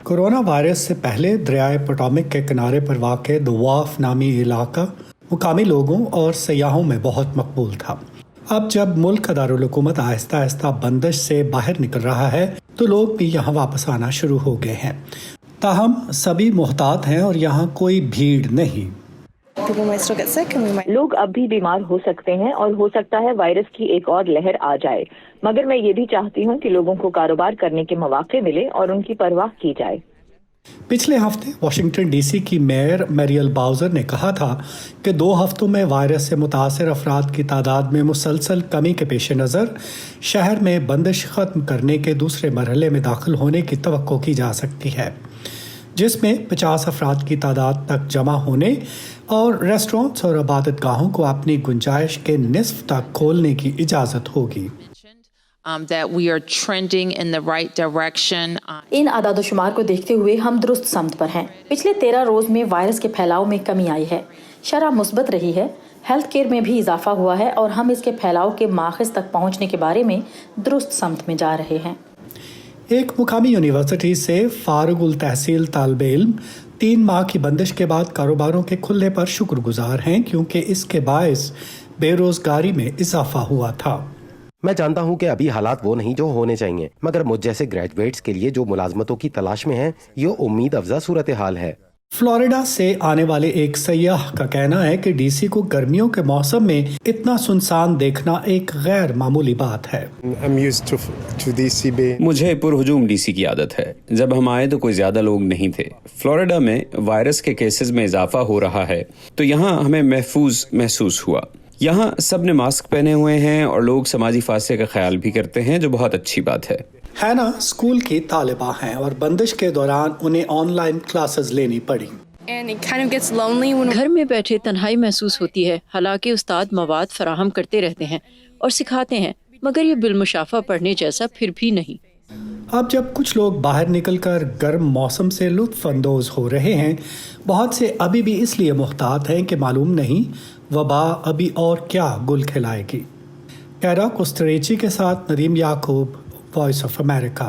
Corona virus से पहले दरियाए Potomac के किनारे पर वाक़ दुवाफ नामी इलाका मुकामी लोगों और सयाहों में बहुत मकबूल था। अब जब मुल्क का दारुल हुकूमत आहिस्ता आहिस्ता बंदिश से बाहर निकल रहा है तो लोग भी यहाँ वापस आना शुरू हो गए हैं। ताहम सभी मुहतात हैं और यहाँ कोई भीड़ नहीं। लोग अब भी बीमार हो सकते हैं और हो सकता है वायरस की एक और लहर आ जाए, मगर मैं ये भी चाहती हूँ कि लोगों को कारोबार करने के मौके मिले और उनकी परवाह की जाए। पिछले हफ्ते वाशिंगटन डीसी की मेयर मैरियल बाउजर ने कहा था कि 2 हफ्तों में वायरस से मुतासर अफराद की तादाद में मुसलसल कमी के पेश नज़र शहर में बंदिश ख़त्म करने के दूसरे मरहले में दाखिल होने की तवक्को की जा सकती है, जिसमें 50 अफराद की तादाद तक जमा होने और रेस्टोरेंट्स और इबादत गाहों को अपनी गुंजाइश के निस्फ तक खोलने की इजाज़त होगी। That we are trending in the right direction. इन आदादोशुमार को देखते हुए हम दुरुस्त समत पर हैं। पिछले 13 रोज में वायरस के फैलाव में कमी आई है, शरह मुस्बत रही है, हेल्थ केयर में भी इजाफा हुआ है और हम इसके फैलाव के माखज़ तक पहुंचने के बारे में दुरुस्त समत में जा रहे हैं। एक मुकामी यूनिवर्सिटी से फारुगुल तहसील तालिबे इल्म 3 माह की बंदिश के बाद कारोबारों के खुलने पर शुक्रगुजार हैं, क्योंकि इसके बायस बेरोजगारी में इजाफा हुआ था। मैं जानता हूं कि अभी हालात वो नहीं जो होने चाहिए, मगर मुझ जैसे ग्रेजुएट्स के लिए जो मुलाजमतों की तलाश में हैं, ये उम्मीद अफजा सूरत हाल है। फ्लोरिडा से आने वाले एक सयाह का कहना है कि डीसी को गर्मियों के मौसम में इतना सुनसान देखना एक गैर मामूली बात है। मुझे पुरहुजूम डीसी की आदत है। जब हम आए तो कोई ज्यादा लोग नहीं थे। फ्लोरिडा में वायरस के केसेस में इजाफा हो रहा है तो यहाँ हमें महफूज महसूस हुआ। यहाँ सब ने मास्क पहने हुए हैं और लोग समाजी फासले का ख्याल भी करते हैं, जो बहुत अच्छी बात है। हैना स्कूल की तालिबा हैं और बंदिश के दौरान उन्हें ऑनलाइन क्लासेस लेनी पड़ी। घर में बैठे तन्हाई महसूस होती है। हालांकि उस्ताद मवाद फराहम करते रहते हैं और सिखाते हैं, मगर ये बिलमुशाफा पढ़ने जैसा फिर भी नहीं। अब जब कुछ लोग बाहर निकलकर गर्म मौसम से लुत्फ अंदोज हो रहे हैं, बहुत से अभी भी इसलिए मुहतात हैं कि मालूम नहीं वबा अभी और क्या गुल खिलाएगी। कैरा कुस्तरेची के साथ नदीम याकूब, वॉइस ऑफ अमेरिका।